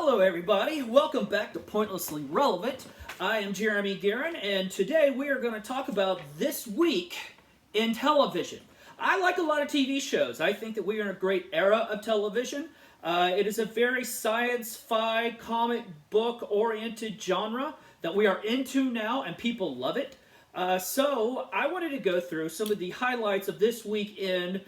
Hello everybody, welcome back to Pointlessly Relevant. I am Jeremy Guerin, and today we are going to talk about this week in television. I like a lot of TV shows. I think that we are in a great era of television. It is a very science-fi, comic book-oriented genre that we are into now, and people love it. So I wanted to go through some of the highlights of this week in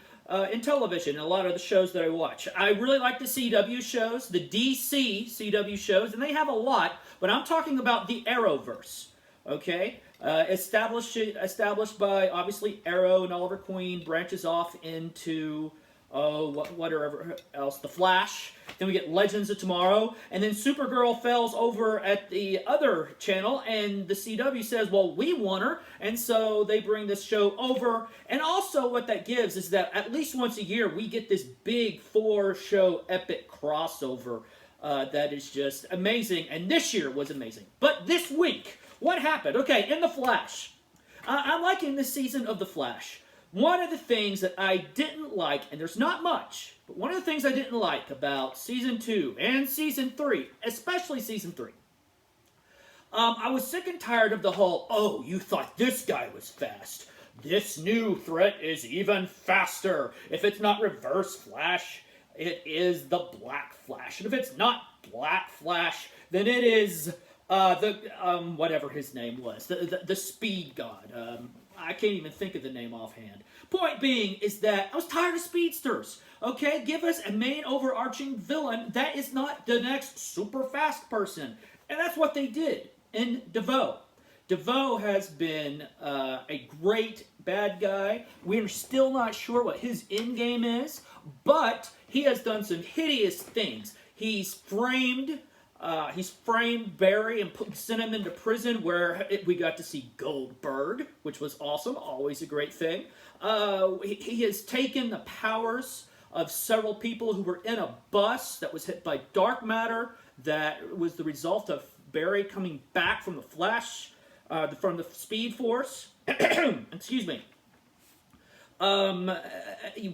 television, and a lot of the shows that I watch. I really like the CW shows, the DC CW shows, and they have a lot, but I'm talking about the Arrowverse, okay? Established by, obviously, Arrow and Oliver Queen, branches off into, whatever else, The Flash. Then we get Legends of Tomorrow, and then Supergirl falls over at the other channel, and the CW says, well, we want her, and so they bring this show over. And also what that gives is that at least once a year, we get this big 4-show epic crossover that is just amazing, and this year was amazing. But this week, what happened? Okay, in The Flash. I'm liking this season of The Flash. One of the things that I didn't like, and there's not much, but one of the things I didn't like about Season 2 and Season 3, especially Season 3, I was sick and tired of the whole, oh, you thought this guy was fast. This new threat is even faster. If it's not Reverse Flash, it is the Black Flash. And if it's not Black Flash, then it is whatever his name was, the Speed God. I can't even think of the name offhand. Point being is that I was tired of speedsters. Okay, give us a main overarching villain that is not the next super fast person. And that's what they did in DeVoe. DeVoe has been a great bad guy. We're still not sure what his end game is, but he has done some hideous things. He's framed Barry and sent him into prison where we got to see Goldberg, which was awesome, always a great thing. He has taken the powers of several people who were in a bus that was hit by dark matter that was the result of Barry coming back from the Flash, from the Speed Force. Excuse me.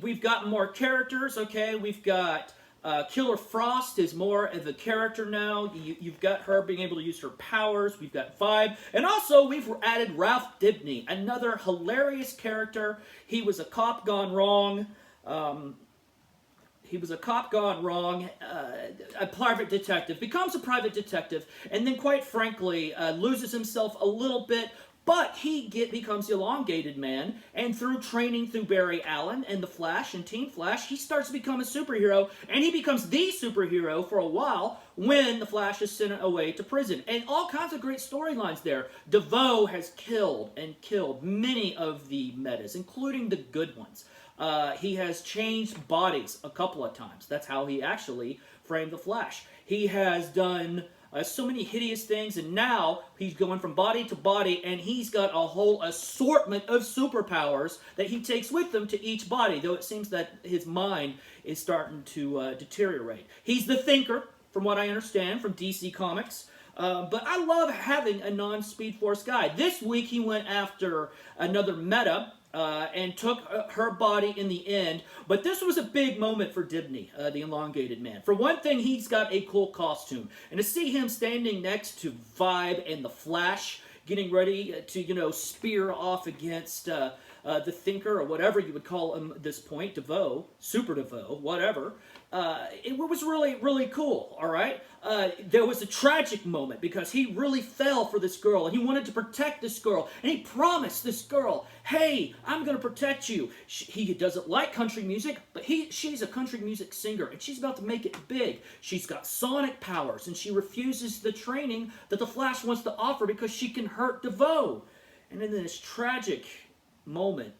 We've got more characters, okay? We've got Killer Frost is more of a character now. You've got her being able to use her powers. We've got Vibe. And also, we've added Ralph Dibny, another hilarious character. He was a cop gone wrong. A private detective. Becomes a private detective. And then, quite frankly, loses himself a little bit. But he becomes the elongated man, and through training through Barry Allen and the Flash and Team Flash, he starts to become a superhero, and he becomes the superhero for a while when the Flash is sent away to prison. And all kinds of great storylines there. DeVoe has killed many of the metas, including the good ones. He has changed bodies a couple of times. That's how he actually framed the Flash. He has done so many hideous things, and now he's going from body to body, and he's got a whole assortment of superpowers that he takes with him to each body, though it seems that his mind is starting to deteriorate. He's the Thinker, from what I understand, from DC Comics. But I love having a non-Speed Force guy. This week he went after another meta, and took her body in the end. But this was a big moment for Dibny, the elongated man. For one thing, he's got a cool costume. And to see him standing next to Vibe and the Flash, getting ready to, spear off against the Thinker, or whatever you would call him at this point, DeVoe, Super DeVoe, whatever. It was really, really cool, all right? There was a tragic moment because he really fell for this girl, and he wanted to protect this girl, and he promised this girl, hey, I'm going to protect you. He doesn't like country music, but she's a country music singer, and she's about to make it big. She's got sonic powers, and she refuses the training that the Flash wants to offer because she can hurt DeVoe. And in this tragic moment,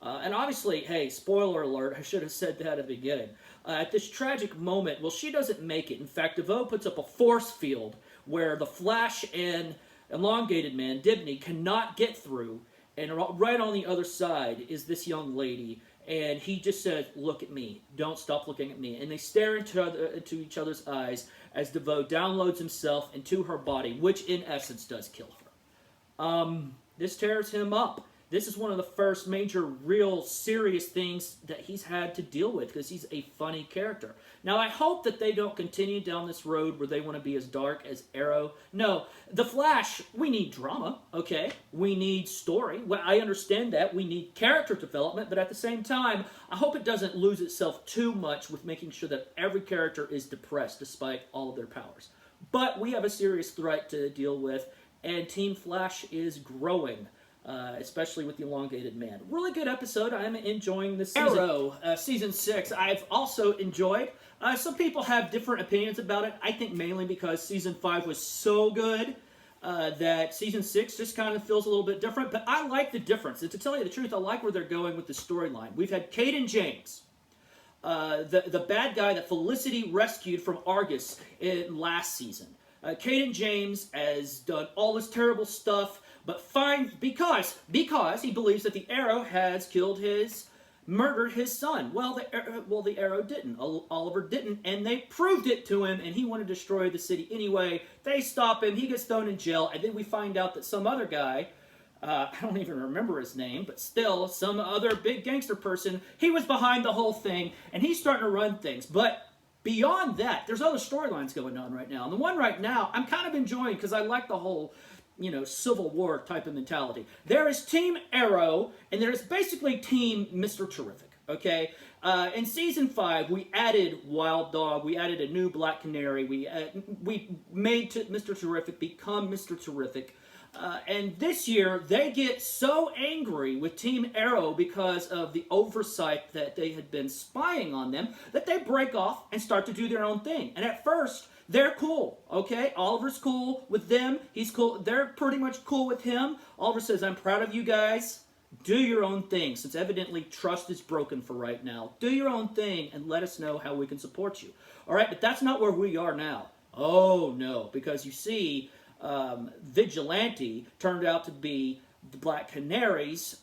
and obviously, hey, spoiler alert, I should have said that at the beginning. At this tragic moment, well, she doesn't make it. In fact, DeVoe puts up a force field where the Flash and elongated man, Dibny, cannot get through. And right on the other side is this young lady. And he just says, look at me. Don't stop looking at me. And they stare into each other's eyes as DeVoe downloads himself into her body, which in essence does kill her. This tears him up. this is one of the first major, real, serious things that he's had to deal with because he's a funny character. Now, I hope that they don't continue down this road where they want to be as dark as Arrow. No, The Flash, we need drama, okay? We need story. Well, I understand that. We need character development, but at the same time, I hope it doesn't lose itself too much with making sure that every character is depressed despite all of their powers. But we have a serious threat to deal with, and Team Flash is growing. Especially with the elongated man. Really good episode. I'm enjoying this season. Arrow, season 6, I've also enjoyed. Some people have different opinions about it. I think mainly because season 5 was so good that season 6 just kind of feels a little bit different. But I like the difference. And to tell you the truth, I like where they're going with the storyline. We've had Caden James, the bad guy that Felicity rescued from Argus in last season. Caden James has done all this terrible stuff, but fine because he believes that the Arrow has murdered his son. Well, the Arrow didn't. Oliver didn't, and they proved it to him, and he wanted to destroy the city anyway. They stop him. He gets thrown in jail, and then we find out that some other guy, I don't even remember his name, but still, some other big gangster person, he was behind the whole thing, and he's starting to run things. But beyond that, there's other storylines going on right now. And the one right now, I'm kind of enjoying because I like the whole Civil War type of mentality. There is Team Arrow, and there is basically Team Mr. Terrific, okay? In Season 5, we added Wild Dog, we added a new Black Canary, we made Mr. Terrific become Mr. Terrific, and this year, they get so angry with Team Arrow because of the oversight that they had been spying on them, that they break off and start to do their own thing. And at first, they're cool, okay? Oliver's cool with them. He's cool. They're pretty much cool with him. Oliver says, I'm proud of you guys. Do your own thing, since evidently trust is broken for right now. Do your own thing and let us know how we can support you. All right, but that's not where we are now. Oh, no, because you see, Vigilante turned out to be the Black Canary's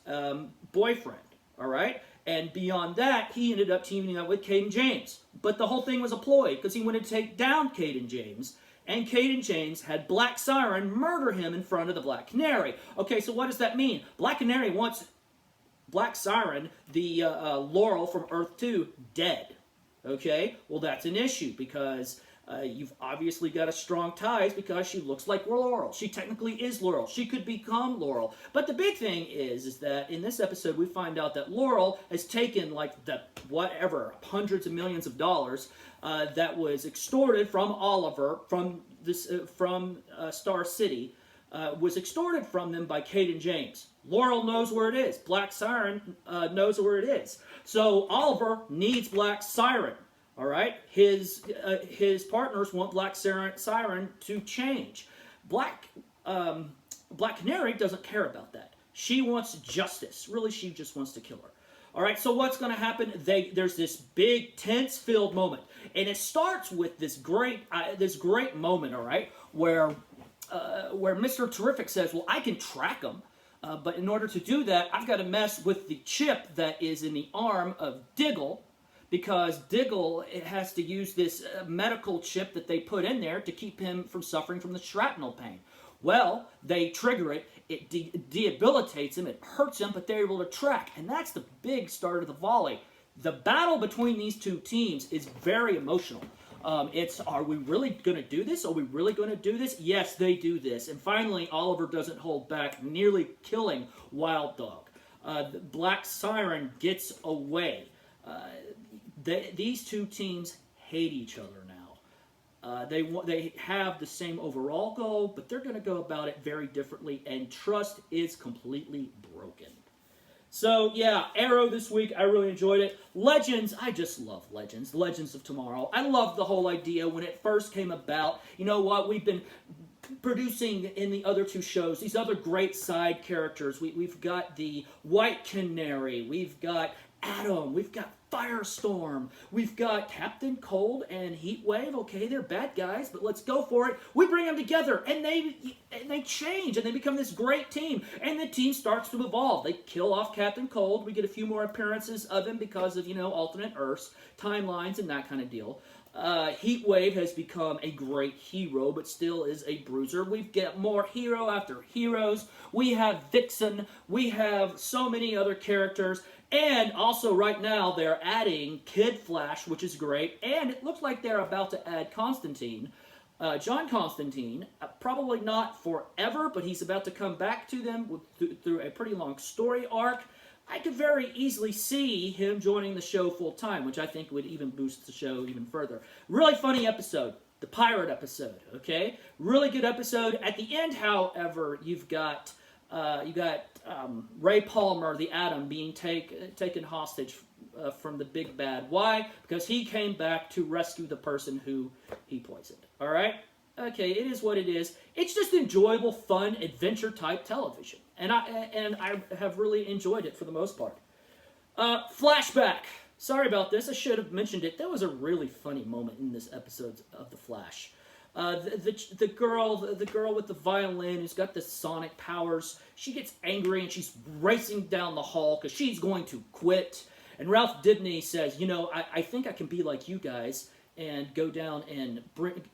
boyfriend, all right? And beyond that, he ended up teaming up with Caden James. But the whole thing was a ploy because he wanted to take down Caden James. And Caden James had Black Siren murder him in front of the Black Canary. Okay, so what does that mean? Black Canary wants Black Siren, the Laurel from Earth 2, dead. Okay? Well, that's an issue because you've obviously got a strong ties because she looks like Laurel. She technically is Laurel. She could become Laurel. But the big thing is that in this episode we find out that Laurel has taken like the hundreds of millions of dollars that was extorted from Oliver from Star City was extorted from them by Caden James. Laurel knows where it is. Black Siren knows where it is. So Oliver needs Black Siren. All right, his partners want Black Siren to change. Black Canary doesn't care about that. She wants justice. Really, she just wants to kill her. All right, so what's going to happen? There's this big tense-filled moment, and it starts with this great moment. All right, where Mr. Terrific says, "Well, I can track them." But in order to do that, I've got to mess with the chip that is in the arm of Diggle, because Diggle has to use this medical chip that they put in there to keep him from suffering from the shrapnel pain. Well, they trigger it, it debilitates him, it hurts him, but they're able to track. And that's the big start of the volley. The battle between these two teams is very emotional. Are we really going to do this? Are we really going to do this? Yes, they do this. And finally, Oliver doesn't hold back, nearly killing Wild Dog. Black Siren gets away. These two teams hate each other now. They have the same overall goal, but they're going to go about it very differently, and trust is completely broken. So, yeah, Arrow this week, I really enjoyed it. Legends, I just love Legends. Legends of Tomorrow. I love the whole idea when it first came about. You know what? We've been producing in the other two shows these other great side characters. We've got the White Canary. We've got Atom. We've got Firestorm. We've got Captain Cold and Heatwave. Okay, they're bad guys, but let's go for it. We bring them together, and they change, and they become this great team, and the team starts to evolve. They kill off Captain Cold. We get a few more appearances of him because of, alternate Earths, timelines, and that kind of deal. Heatwave has become a great hero, but still is a bruiser. We've got more hero after heroes. We have Vixen. We have so many other characters. And also right now they're adding Kid Flash, which is great. And it looks like they're about to add Constantine. John Constantine, probably not forever, but he's about to come back to them through a pretty long story arc. I could very easily see him joining the show full time, which I think would even boost the show even further. Really funny episode, the pirate episode. Okay, really good episode. At the end, however, you've got Ray Palmer, the Atom, being taken hostage from the big bad. Why? Because he came back to rescue the person who he poisoned. All right. Okay, it is what it is. It's just enjoyable, fun, adventure-type television. And I have really enjoyed it for the most part. Flashback. Sorry about this. I should have mentioned it. There was a really funny moment in this episode of The Flash. The girl with the violin who's got the sonic powers, she gets angry and she's racing down the hall because she's going to quit. And Ralph Dibny says, you know, I think I can be like you guys and go down and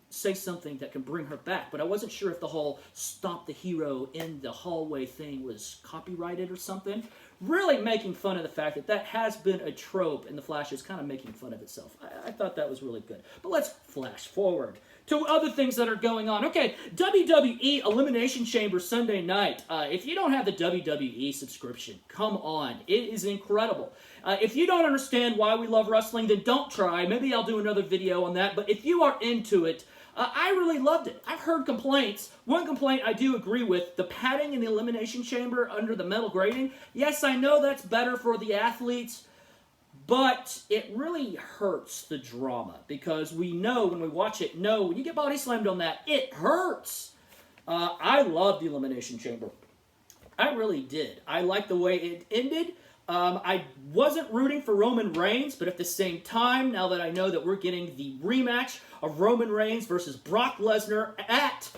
say something that can bring her back. But I wasn't sure if the whole stop the hero in the hallway thing was copyrighted or something. Really making fun of the fact that that has been a trope and The Flash is kind of making fun of itself. I thought that was really good. But let's flash forward to other things that are going on. Okay, WWE Elimination Chamber Sunday night. If you don't have the WWE subscription, come on. It is incredible. If you don't understand why we love wrestling, then don't try. Maybe I'll do another video on that. But if you are into it, I really loved it. I've heard complaints. One complaint I do agree with, the padding in the Elimination Chamber under the metal grating. Yes, I know that's better for the athletes, but it really hurts the drama because we know when we watch it, when you get body slammed on that, it hurts. I love the Elimination Chamber. I really did. I liked the way it ended. I wasn't rooting for Roman Reigns, but at the same time, now that I know that we're getting the rematch of Roman Reigns versus Brock Lesnar at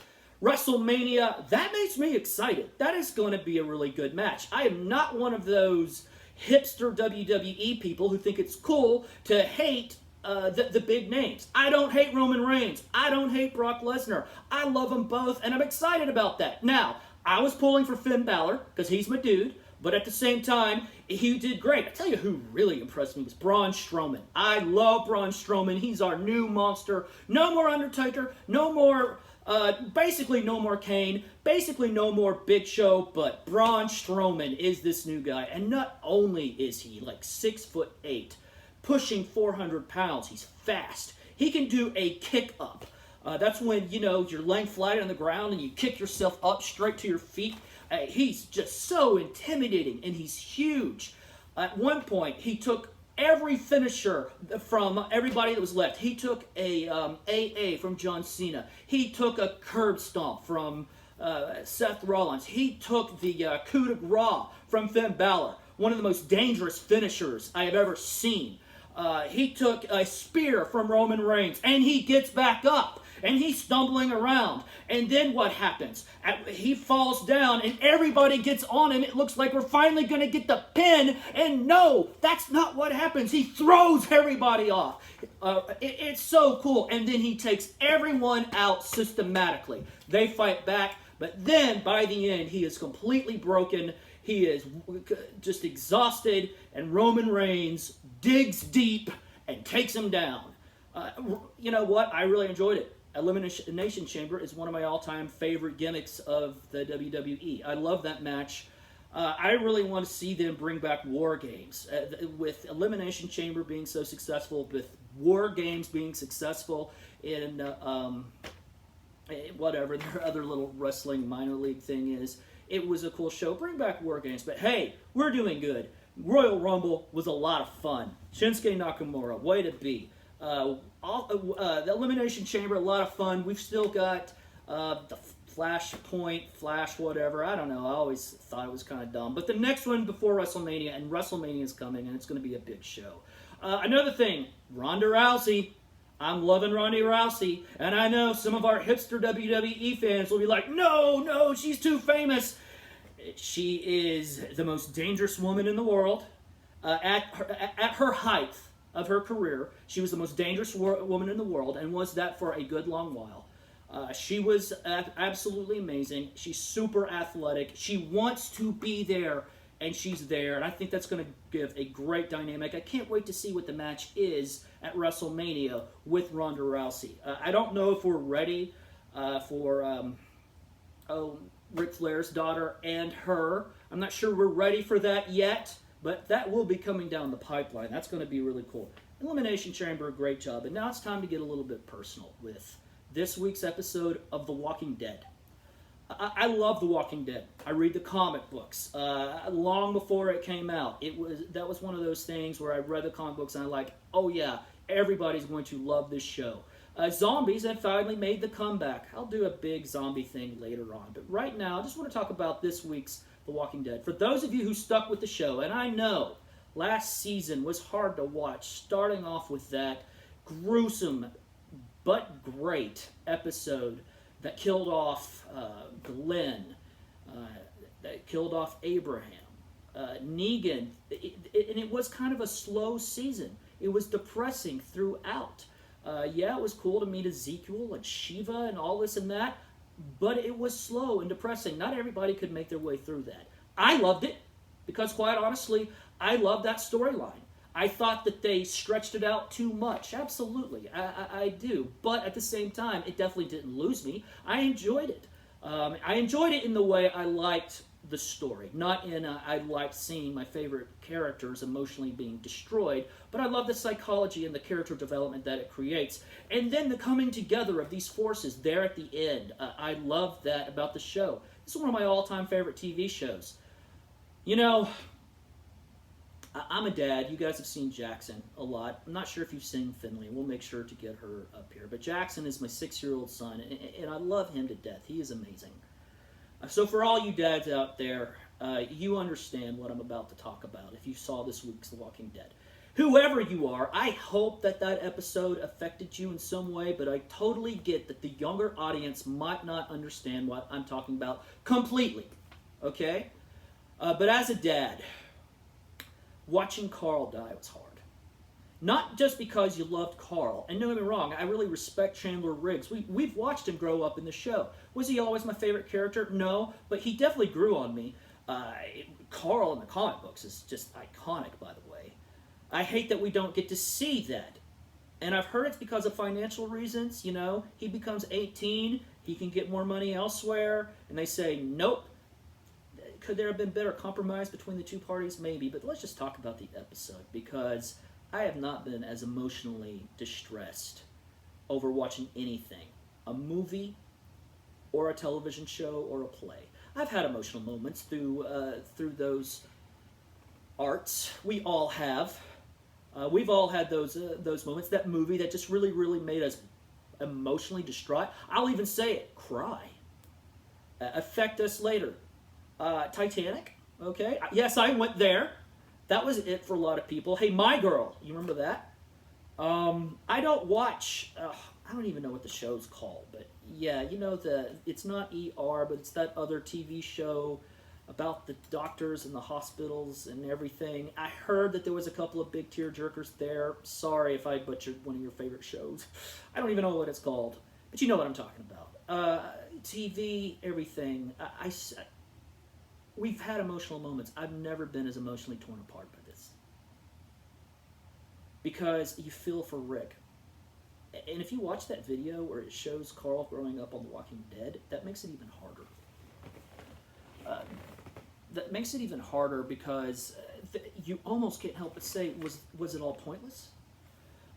WrestleMania, that makes me excited. That is going to be a really good match. I am not one of those hipster WWE people who think it's cool to hate the big names. I don't hate Roman Reigns. I don't hate Brock Lesnar. I love them both, and I'm excited about that. Now, I was pulling for Finn Balor because he's my dude. But at the same time, he did great. I tell you who really impressed me was Braun Strowman. I love Braun Strowman. He's our new monster. No more Undertaker. No more, basically no more Kane. Basically no more Big Show. But Braun Strowman is this new guy. And not only is he like 6'8", pushing 400 pounds, he's fast. He can do a kick up. That's when, you know, you're laying flat on the ground and you kick yourself up straight to your feet. He's just so intimidating, and he's huge. At one point, he took every finisher from everybody that was left. He took a AA from John Cena. He took a curb stomp from Seth Rollins. He took the coup de grace from Finn Balor, one of the most dangerous finishers I have ever seen. He took a spear from Roman Reigns, and he gets back up. And he's stumbling around. And then what happens? He falls down and everybody gets on him. It looks like we're finally going to get the pin. And no, that's not what happens. He throws everybody off. It's so cool. And then he takes everyone out systematically. They fight back. But then by the end, he is completely broken. He is just exhausted. And Roman Reigns digs deep and takes him down. You know what? I really enjoyed it. Elimination Chamber is one of my all-time favorite gimmicks of the WWE. I love that match. I really want to see them bring back War Games. With Elimination Chamber being so successful, with War Games being successful in whatever their other little wrestling minor league thing is, it was a cool show. Bring back War Games. But hey, we're doing good. Royal Rumble was a lot of fun. Shinsuke Nakamura, way to be. The Elimination Chamber, a lot of fun. We've still got the Flashpoint, Flash, whatever. I don't know. I always thought it was kind of dumb. But the next one before WrestleMania, and WrestleMania is coming, and it's going to be a big show. Another thing, Ronda Rousey. I'm loving Ronda Rousey. And I know some of our hipster WWE fans will be like, no, she's too famous. She is the most dangerous woman in the world. At her height, of her career. She was the most dangerous woman in the world and was that for a good long while. She was absolutely amazing. She's super athletic. She wants to be there, and she's there. And I think that's going to give a great dynamic. I can't wait to see what the match is at WrestleMania with Ronda Rousey. I don't know if we're ready for Ric Flair's daughter and her. I'm not sure we're ready for that yet, but that will be coming down the pipeline. That's going to be really cool. Elimination Chamber, great job. And now it's time to get a little bit personal with this week's episode of The Walking Dead. I love The Walking Dead. I read the comic books long before it came out. That was one of those things where I read the comic books and I'm like, oh yeah, everybody's going to love this show. Zombies have finally made the comeback. I'll do a big zombie thing later on. But right now, I just want to talk about this week's The Walking Dead. For those of you who stuck with the show, and I know last season was hard to watch, starting off with that gruesome but great episode that killed off Glenn, that killed off Abraham, Negan, and it was kind of a slow season. It was depressing throughout. Yeah, it was cool to meet Ezekiel and Shiva and all this and that, but it was slow and depressing. Not everybody could make their way through that. I loved it because, quite honestly, I loved that storyline. I thought that they stretched it out too much. Absolutely, I do. But at the same time, it definitely didn't lose me. I enjoyed it. I enjoyed it in the way I liked the story. Not in I liked seeing my favorite characters emotionally being destroyed, but I love the psychology and the character development that it creates. And then the coming together of these forces there at the end. I love that about the show. This is one of my all-time favorite TV shows. You know, I'm a dad. You guys have seen Jackson a lot. I'm not sure if you've seen Finley. We'll make sure to get her up here. But Jackson is my 6-year-old son, and I love him to death. He is amazing. So for all you dads out there, you understand what I'm about to talk about if you saw this week's The Walking Dead. Whoever you are, I hope that episode affected you in some way, but I totally get that the younger audience might not understand what I'm talking about completely. Okay? But as a dad, watching Carl die was hard. Not just because you loved Carl. And don't get me wrong, I really respect Chandler Riggs. We've watched him grow up in the show. Was he always my favorite character? No, but he definitely grew on me. Carl in the comic books is just iconic, by the way. I hate that we don't get to see that. And I've heard it's because of financial reasons. You know, he becomes 18, he can get more money elsewhere, and they say, nope. Could there have been better compromise between the two parties? Maybe, but let's just talk about the episode, because I have not been as emotionally distressed over watching anything, a movie or a television show or a play. I've had emotional moments through those arts. We all have. We've all had those moments. That movie that just really, really made us emotionally distraught. I'll even say it, cry. Affect us later. Titanic, okay? Yes, I went there. That was it for a lot of people. Hey, My Girl, you remember that? I don't watch, I don't even know what the show's called, but yeah, you know, it's not ER, but it's that other TV show about the doctors and the hospitals and everything. I heard that there was a couple of big tearjerkers there. Sorry if I butchered one of your favorite shows. I don't even know what it's called, but you know what I'm talking about. TV, everything. We've had emotional moments. I've never been as emotionally torn apart by this. Because you feel for Rick. And if you watch that video where it shows Carl growing up on The Walking Dead, that makes it even harder. That makes it even harder because you almost can't help but say, was it all pointless?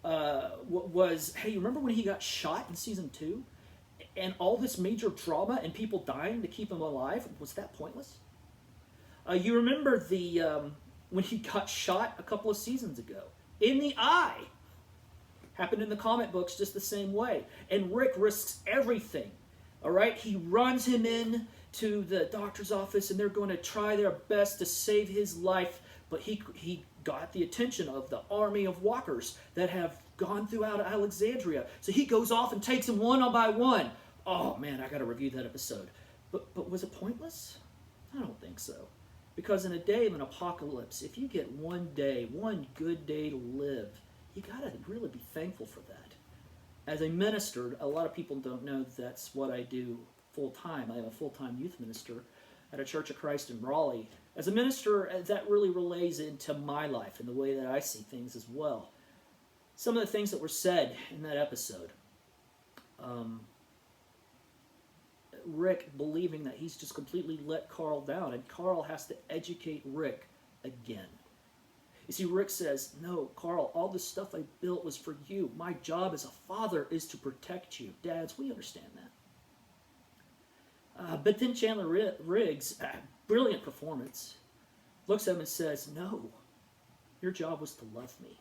Hey, you remember when he got shot in season 2? And all this major drama and people dying to keep him alive? Was that pointless? You remember when he got shot a couple of seasons ago in the eye. Happened in the comic books just the same way. And Rick risks everything. All right, he runs him in to the doctor's office, and they're going to try their best to save his life. But he got the attention of the army of walkers that have gone throughout Alexandria. So he goes off and takes them one by one. Oh man, I got to review that episode. But was it pointless? I don't think so. Because in a day of an apocalypse, if you get one day, one good day to live, you got to really be thankful for that. As a minister, a lot of people don't know that's what I do full-time. I am a full-time youth minister at a Church of Christ in Raleigh. As a minister, that really relays into my life and the way that I see things as well. Some of the things that were said in that episode. Rick believing that he's just completely let Carl down, and Carl has to educate Rick again. You see, Rick says, no, Carl, all this stuff I built was for you. My job as a father is to protect you. Dads, we understand that. But then Chandler Riggs, brilliant performance, looks at him and says, no, your job was to love me.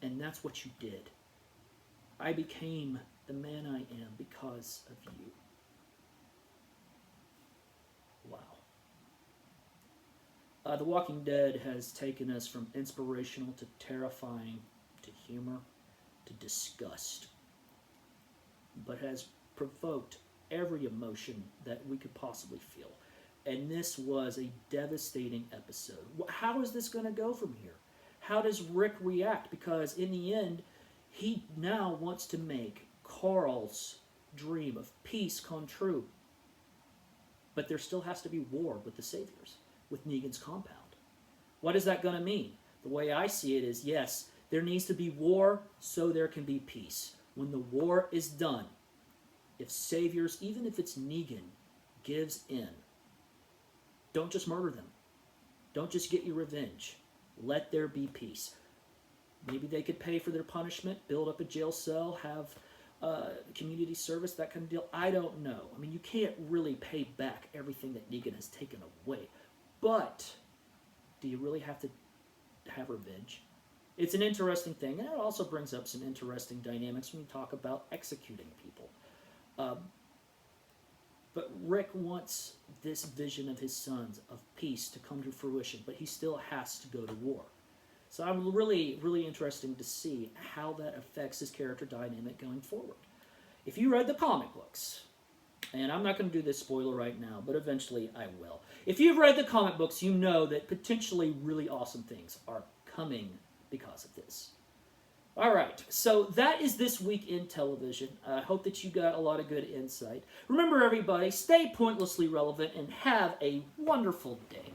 And that's what you did. I became the man I am because of you. Wow. The Walking Dead has taken us from inspirational to terrifying to humor to disgust, but has provoked every emotion that we could possibly feel. And this was a devastating episode. How is this going to go from here? How does Rick react? Because in the end, he now wants to make Carl's dream of peace come true. But there still has to be war with the Saviors, with Negan's compound. What is that going to mean? The way I see it is, yes, there needs to be war so there can be peace. When the war is done, if Saviors, even if it's Negan, gives in, don't just murder them. Don't just get your revenge. Let there be peace. Maybe they could pay for their punishment, build up a jail cell, have community service, that kind of deal. I don't know. I mean, you can't really pay back everything that Negan has taken away. But do you really have to have revenge? It's an interesting thing, and it also brings up some interesting dynamics when you talk about executing people. But Rick wants this vision of his sons, of peace, to come to fruition, but he still has to go to war. So I'm really, really interested to see how that affects his character dynamic going forward. If you read the comic books, and I'm not going to do this spoiler right now, but eventually I will. If you've read the comic books, you know that potentially really awesome things are coming because of this. All right, so that is This Week in Television. I hope that you got a lot of good insight. Remember, everybody, stay pointlessly relevant and have a wonderful day.